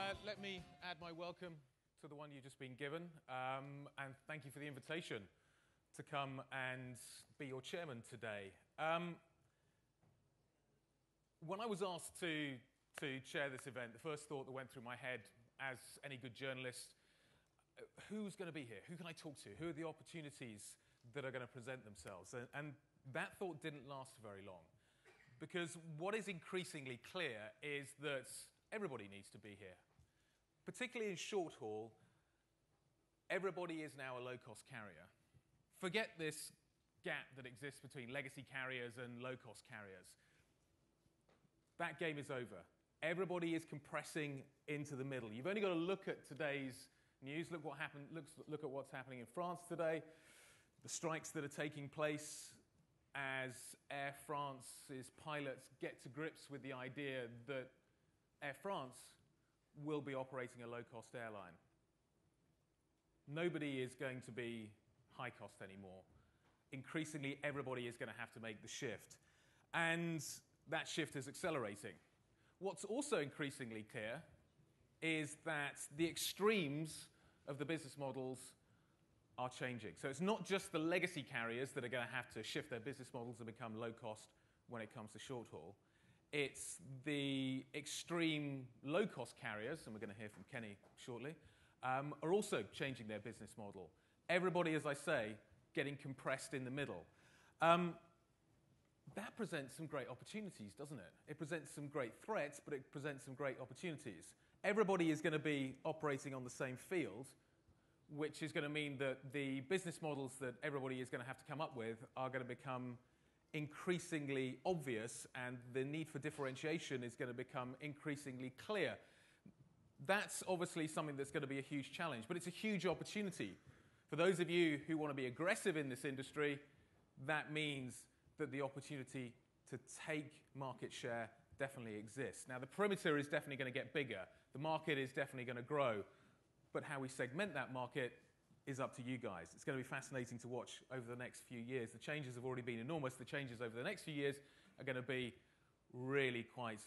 Let me add my welcome to the one you've just been given, and thank you for the invitation to come and be your chairman today. When I was asked to chair this event, the first thought that went through my head, as any good journalist, who's going to be here? Who can I talk to? Who are the opportunities that are going to present themselves? And that thought didn't last very long, because what is increasingly clear is that everybody needs to be here. Particularly in short haul, everybody is now a low-cost carrier. Forget this gap that exists between legacy carriers and low-cost carriers. That game is over. Everybody is compressing into the middle. You've only got to look at today's news. Look what happened. Look at what's happening in France today. The strikes that are taking place as Air France's pilots get to grips with the idea that Air France will be operating a low-cost airline. Nobody is going to be high-cost anymore. Increasingly, everybody is going to have to make the shift. And that shift is accelerating. What's also increasingly clear is that the extremes of the business models are changing. So it's not just the legacy carriers that are going to have to shift their business models and become low-cost when it comes to short-haul. It's the extreme low-cost carriers, and we're going to hear from Kenny shortly, are also changing their business model. Everybody, as I say, getting compressed in the middle. That presents some great opportunities, doesn't it? It presents some great threats, but it presents some great opportunities. Everybody is going to be operating on the same field, which is going to mean that the business models that everybody is going to have to come up with are going to become increasingly obvious, and the need for differentiation is going to become increasingly clear. That's obviously something that's going to be a huge challenge, but it's a huge opportunity. For those of you who want to be aggressive in this industry, that means that the opportunity to take market share definitely exists. Now, the perimeter is definitely going to get bigger. The market is definitely going to grow, but how we segment that market is up to you guys. It's going to be fascinating to watch over the next few years. The changes have already been enormous. The changes over the next few years are going to be really quite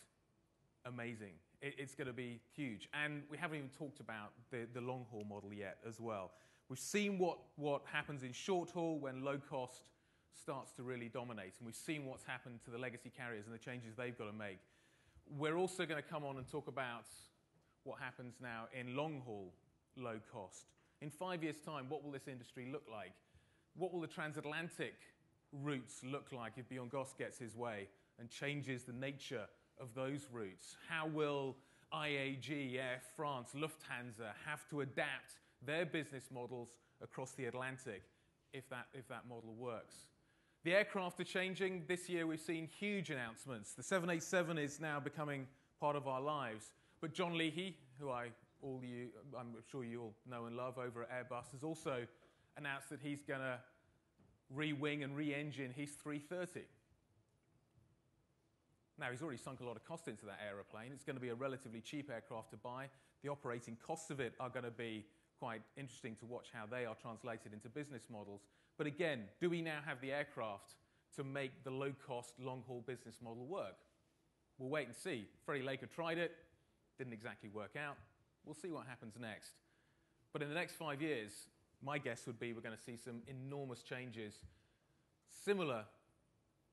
amazing. It's going to be huge. And we haven't even talked about the long-haul model yet as well. We've seen what happens in short-haul when low-cost starts to really dominate. And we've seen what's happened to the legacy carriers and the changes they've got to make. We're also going to come on and talk about what happens now in long-haul low-cost. In 5 years' time, what will this industry look like? What will the transatlantic routes look like if Bjorn Goss gets his way and changes the nature of those routes? How will IAG, Air France, Lufthansa have to adapt their business models across the Atlantic if that model works? The aircraft are changing. This year we've seen huge announcements. The 787 is now becoming part of our lives. But John Leahy, who I'm sure you all know and love over at Airbus, has also announced that he's going to re-wing and re-engine his 330. Now, he's already sunk a lot of cost into that aeroplane. It's going to be a relatively cheap aircraft to buy. The operating costs of it are going to be quite interesting to watch how they are translated into business models. But again, do we now have the aircraft to make the low-cost, long-haul business model work? We'll wait and see. Freddie Laker tried it. Didn't exactly work out. We'll see what happens next. But in the next 5 years, my guess would be we're going to see some enormous changes, similar,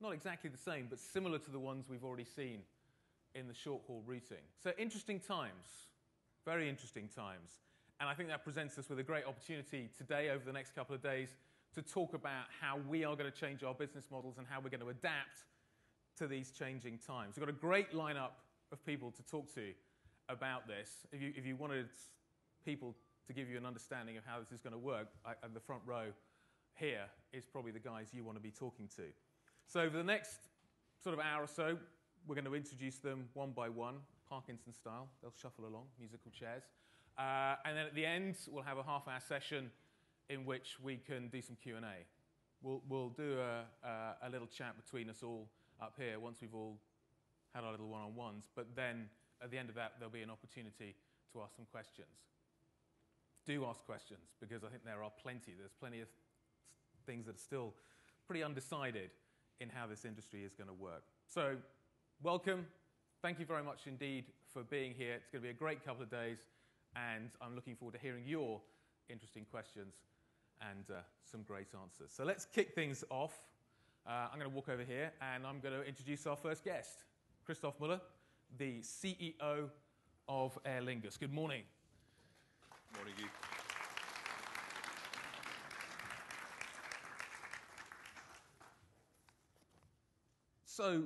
not exactly the same, but similar to the ones we've already seen in the short-haul routing. So interesting times, very interesting times. And I think that presents us with a great opportunity today, over the next couple of days, to talk about how we are going to change our business models and how we're going to adapt to these changing times. We've got a great lineup of people to talk to about this. If you wanted people to give you an understanding of how this is going to work, at the front row here is probably the guys you want to be talking to. So over the next sort of hour or so, we're going to introduce them one by one, Parkinson style. They'll shuffle along, musical chairs. And then at the end, we'll have a half-hour session in which we can do some Q&A. We'll do a little chat between us all up here once we've all had our little one-on-ones. But then at the end of that, there'll be an opportunity to ask some questions. Do ask questions, because I think there are plenty. There's plenty of things that are still pretty undecided in how this industry is going to work. So welcome. Thank you very much indeed for being here. It's going to be a great couple of days, and I'm looking forward to hearing your interesting questions and some great answers. So let's kick things off. I'm going to walk over here, and I'm going to introduce our first guest, Christoph Mueller, the CEO of Aer Lingus. Good morning. Good morning, Guy. So,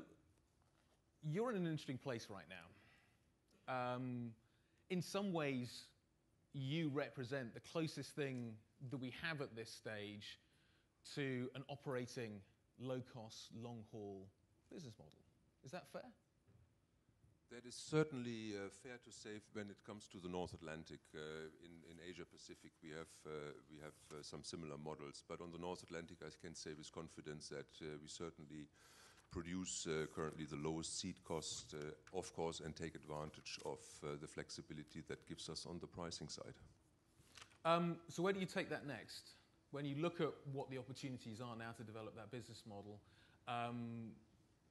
you're in an interesting place right now. In some ways, you represent the closest thing that we have at this stage to an operating low-cost, long-haul business model. Is that fair? That is certainly fair to say when it comes to the North Atlantic. In Asia Pacific, we have some similar models, but on the North Atlantic, I can say with confidence that we certainly produce currently the lowest seat cost, of course, and take advantage of the flexibility that gives us on the pricing side. So where do you take that next? When you look at what the opportunities are now to develop that business model,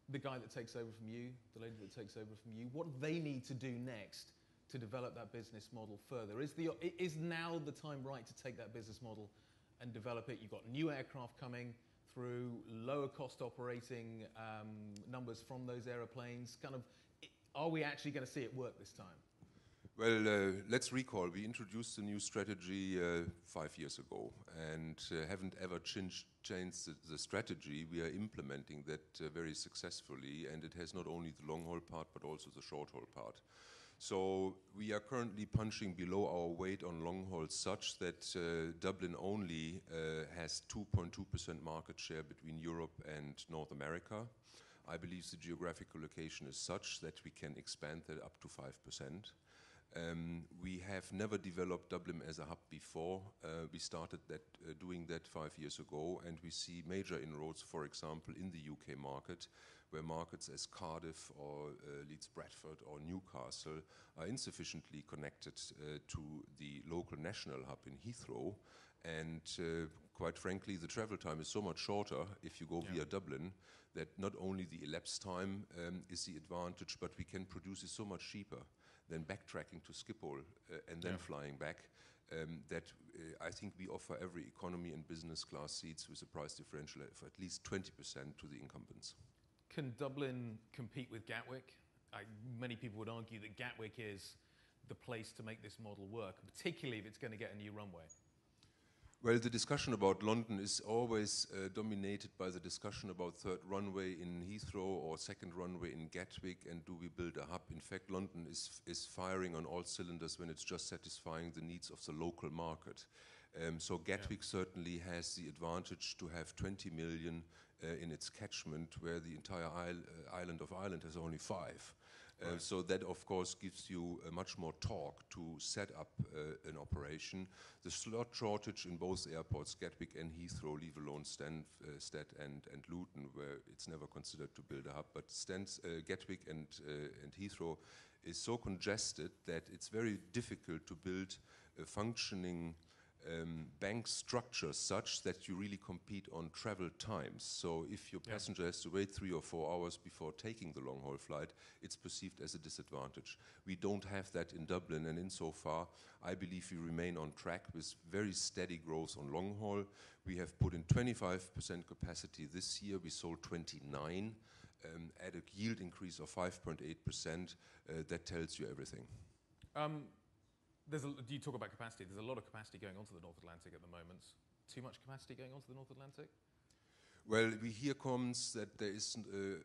the guy that takes over from you, the lady that takes over from you, what do they need to do next to develop that business model further? Is now the time right to take that business model and develop it? You've got new aircraft coming through, lower cost operating numbers from those aeroplanes. Are we actually going to see it work this time? Well, let's recall, we introduced a new strategy 5 years ago and haven't ever changed the strategy. We are implementing that very successfully, and it has not only the long-haul part but also the short-haul part. So we are currently punching below our weight on long-haul such that Dublin only has 2.2% market share between Europe and North America. I believe the geographical location is such that we can expand that up to 5%. We have never developed Dublin as a hub before. We started doing that 5 years ago, and we see major inroads, for example, in the UK market, where markets as Cardiff or Leeds Bradford or Newcastle are insufficiently connected to the local national hub in Heathrow. And quite frankly, the travel time is so much shorter if you go via Dublin that not only the elapsed time is the advantage, but we can produce it so much cheaper than backtracking to Schiphol and then flying back, that I think we offer every economy and business class seats with a price differential of at least 20% to the incumbents. Can Dublin compete with Gatwick? Many people would argue that Gatwick is the place to make this model work, particularly if it's going to get a new runway. Well, the discussion about London is always dominated by the discussion about third runway in Heathrow or second runway in Gatwick, and do we build a hub? In fact, London is firing on all cylinders when it's just satisfying the needs of the local market. So Gatwick certainly has the advantage to have 20 million in its catchment, where the entire island of Ireland has only 5. Right. So that, of course, gives you much more torque to set up an operation. The slot shortage in both airports, Gatwick and Heathrow, leave alone Stansted and Luton, where it's never considered to build a hub. But Gatwick and Heathrow is so congested that it's very difficult to build a functioning bank structure such that you really compete on travel times. So if your passenger has to wait 3 or 4 hours before taking the long-haul flight, it's perceived as a disadvantage. We don't have that in Dublin, and insofar, I believe we remain on track with very steady growth on long-haul. We have put in 25% capacity this year. We sold 29, at a yield increase of 5.8%. That tells you everything. You talk about capacity. There's a lot of capacity going onto the North Atlantic at the moment. Too much capacity going onto the North Atlantic? Well, we hear comments that there is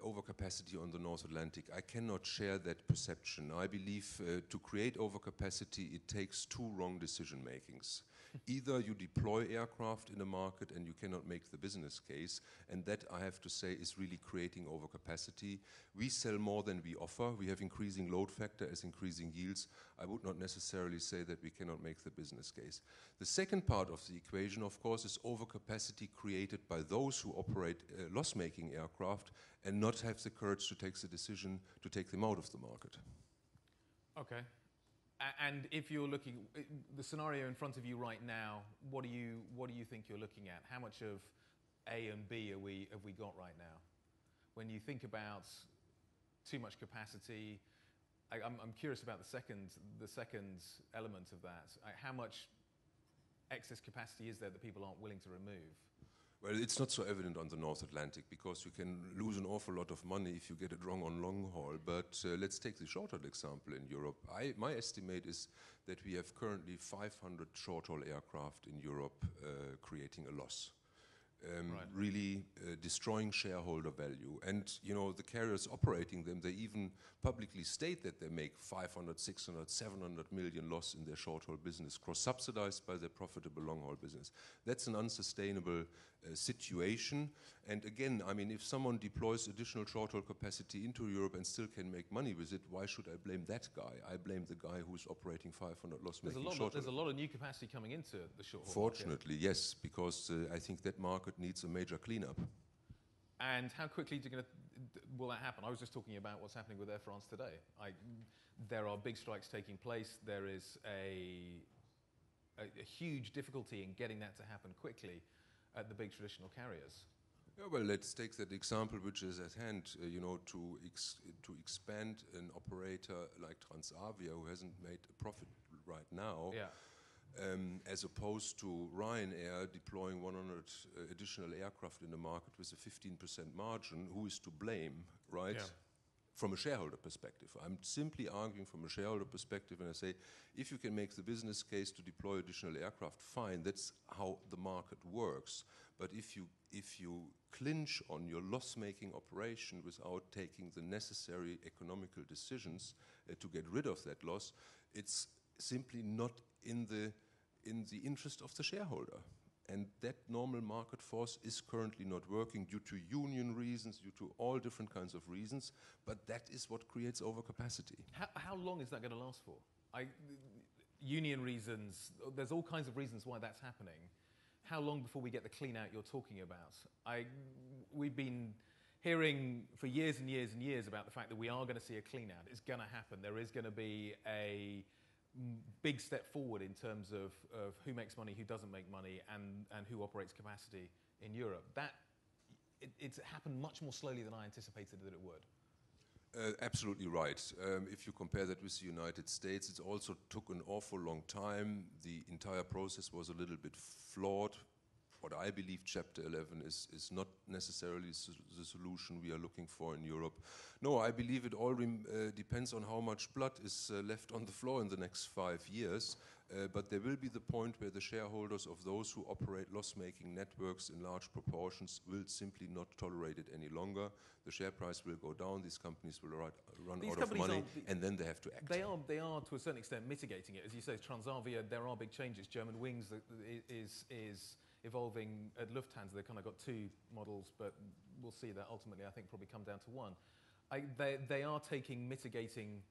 overcapacity on the North Atlantic. I cannot share that perception. I believe to create overcapacity, it takes 2 wrong decision makings. Either you deploy aircraft in a market and you cannot make the business case, and that, I have to say, is really creating overcapacity. We sell more than we offer. We have increasing load factor as increasing yields. I would not necessarily say that we cannot make the business case. The second part of the equation, of course, is overcapacity created by those who operate loss-making aircraft and not have the courage to take the decision to take them out of the market. Okay. And if you're looking, the scenario in front of you right now, what do you think you're looking at? How much of A and B have we got right now? When you think about too much capacity, I'm curious about the second element of that. How much excess capacity is there that people aren't willing to remove? Well, it's not so evident on the North Atlantic because you can lose an awful lot of money if you get it wrong on long haul. But let's take the short-haul example in Europe. My estimate is that we have currently 500 short-haul aircraft in Europe creating a loss. Really destroying shareholder value. And, you know, the carriers operating them, they even publicly state that they make 500, 600, 700 million loss in their short-haul business, cross-subsidized by their profitable long-haul business. That's an unsustainable situation. And again, I mean, if someone deploys additional short-haul capacity into Europe and still can make money with it, why should I blame that guy? I blame the guy who's operating 500 loss-making short-haul. There's a lot of new capacity coming into the short-haul Fortunately, market. yes, because I think that market needs a major cleanup. And how quickly will that happen? I was just talking about what's happening with Air France today. There are big strikes taking place. There is a huge difficulty in getting that to happen quickly at the big traditional carriers. Yeah, well, let's take that example which is at hand. You know, to expand an operator like Transavia, who hasn't made a profit right now, as opposed to Ryanair deploying 100 additional aircraft in the market with a 15% margin, who is to blame, right? Yeah. From a shareholder perspective. I'm simply arguing from a shareholder perspective, and I say, if you can make the business case to deploy additional aircraft, fine, that's how the market works. But if you clinch on your loss-making operation without taking the necessary economical decisions to get rid of that loss, it's simply not in the interest of the shareholder. And that normal market force is currently not working due to union reasons, due to all different kinds of reasons, but that is what creates overcapacity. How long is that going to last for? Union reasons, there's all kinds of reasons why that's happening. How long before we get the clean out you're talking about? We've been hearing for years and years and years about the fact that we are going to see a clean out. It's going to happen. There is going to be a big step forward in terms of who makes money, who doesn't make money, and who operates capacity in Europe. It's happened much more slowly than I anticipated that it would. Absolutely right. If you compare that with the United States, it also took an awful long time. The entire process was a little bit flawed. What I believe Chapter 11 is not necessarily the solution we are looking for in Europe. No, I believe it all depends on how much blood is left on the floor in the next 5 years. But there will be the point where the shareholders of those who operate loss-making networks in large proportions will simply not tolerate it any longer. The share price will go down, these companies will run out of money, and then they have to act. They are to a certain extent mitigating it. As you say, Transavia, there are big changes. Germanwings is evolving at Lufthansa. They've kind of got 2 models, but we'll see that ultimately, I think, probably come down to 1. They are taking mitigating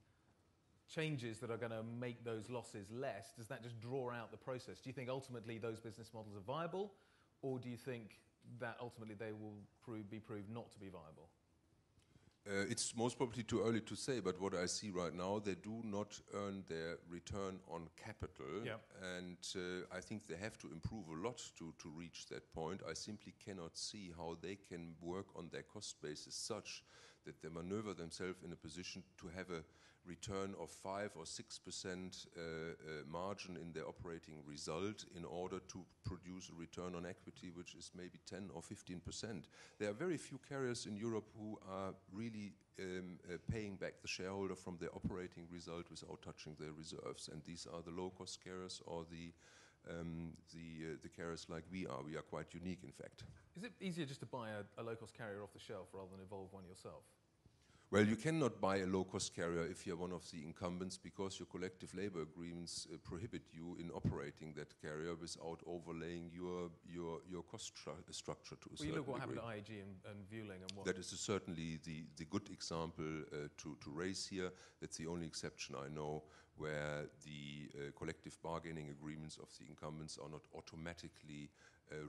changes that are going to make those losses less. Does that just draw out the process? Do you think ultimately those business models are viable, or do you think that ultimately they will be proved not to be viable? It's most probably too early to say, but what I see right now, they do not earn their return on capital, and I think they have to improve a lot to reach that point. I simply cannot see how they can work on their cost basis such that they maneuver themselves in a position to have a return of 5 or 6% margin in their operating result in order to produce a return on equity which is maybe 10 or 15%. There are very few carriers in Europe who are really paying back the shareholder from their operating result without touching their reserves, and these are the low-cost carriers or the carriers like we are. We are quite unique, in fact. Is it easier just to buy a low-cost carrier off the shelf rather than evolve one yourself? Well, you cannot buy a low-cost carrier if you're one of the incumbents because your collective labor agreements prohibit you in operating that carrier without overlaying your cost structure to a certain degree. You look what happened at IAG and Vueling and what... That is certainly the good example to raise here. That's the only exception I know where the collective bargaining agreements of the incumbents are not automatically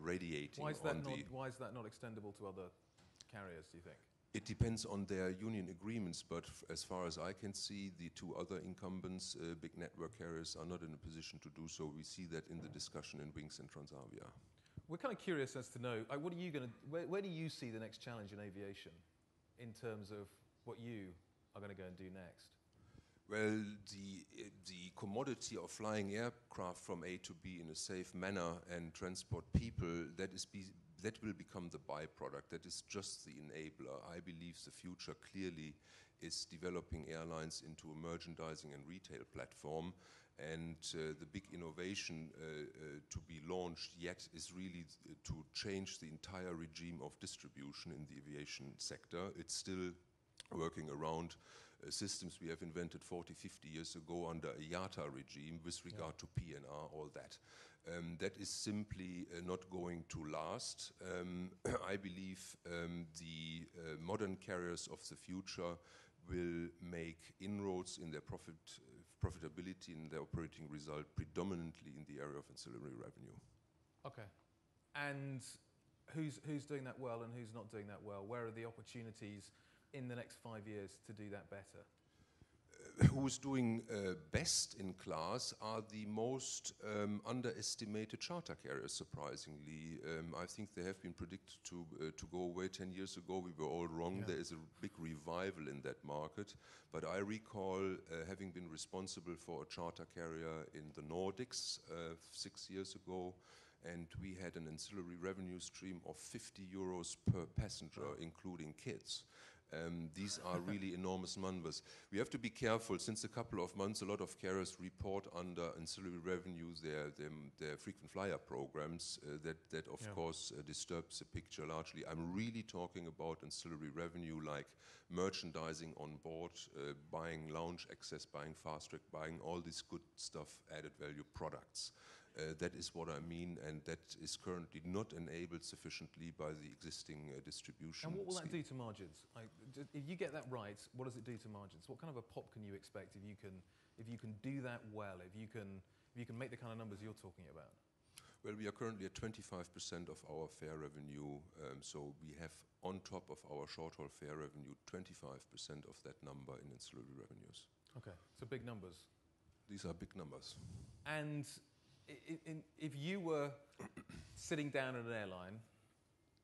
radiating Why is that not extendable to other carriers, do you think? It depends on their union agreements, but as far as I can see, the 2 other incumbents, big network carriers, are not in a position to do so. We see that in the discussion in Wings and Transavia. We're kind of curious as to know, where do you see the next challenge in aviation in terms of what you are going to go and do next? Well, the commodity of flying aircraft from A to B in a safe manner and transport people, that will become the byproduct. That is just the enabler. I believe the future clearly is developing airlines into a merchandising and retail platform. And the big innovation to be launched yet is really to change the entire regime of distribution in the aviation sector. It's still working around systems we have invented 40, 50 years ago under a IATA regime with regard to PNR, all that. That is simply not going to last. I believe the modern carriers of the future will make inroads in their profitability and their operating result predominantly in the area of ancillary revenue. Okay. And who's doing that well and who's not doing that well? Where are the opportunities in the next 5 years to do that better? Who's doing best in class are the most underestimated charter carriers, surprisingly. I think they have been predicted to go away 10 years ago. We were all wrong. There is a big revival in that market. But I recall having been responsible for a charter carrier in the Nordics 6 years ago, and we had an ancillary revenue stream of 50 euros per passenger, including kids. These are really enormous numbers. We have to be careful. Since a couple of months, a lot of carriers report under ancillary revenues their frequent flyer programs. That of course disturbs the picture largely. I'm really talking about ancillary revenue like merchandising on board, buying lounge access, buying fast track, buying all this good stuff, added value products. That is what I mean, and that is currently not enabled sufficiently by the existing distribution. And what will that scheme. do to margins? If you get that right, what does it do to margins? What kind of a pop can you expect if you can do that well? If you can make the kind of numbers you're talking about? Well, we are currently at 25% of our fare revenue, so we have on top of our short-haul fare revenue 25% of that number in ancillary revenues. Okay, so big numbers. These are big numbers. And if you were sitting down at an airline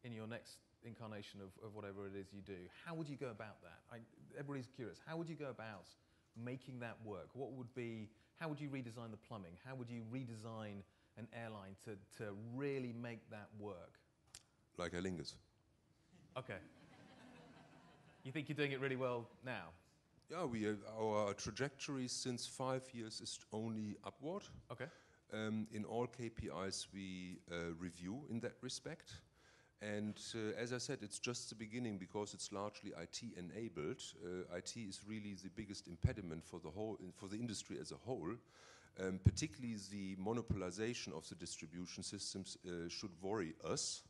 in your next incarnation of whatever it is you do, how would you go about that? Everybody's curious. How would you go about making that work? How would you redesign the plumbing? How would you redesign an airline to really make that work? Like Aer Lingus. Okay. You think you're doing it really well now? Yeah, our trajectory since 5 years is only upward. Okay. In all KPIs we review in that respect. And as I said, it's just the beginning because it's largely IT enabled. IT is really the biggest impediment for the industry as a whole. Particularly the monopolization of the distribution systems should worry us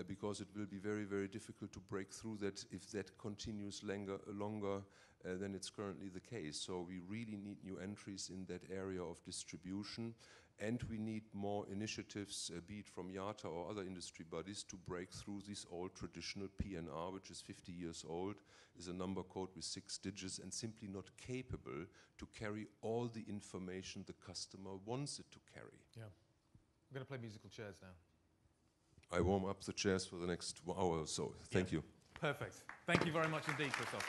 because it will be very, very difficult to break through that if that continues longer than it's currently the case. So we really need new entries in that area of distribution. And we need more initiatives, be it from IATA or other industry bodies, to break through this old traditional PNR, which is 50 years old, is a number code with 6 digits and simply not capable to carry all the information the customer wants it to carry. Yeah. I'm going to play musical chairs now. I warm up the chairs for the next hour or so. Thank you. Perfect. Thank you very much indeed, Christoph.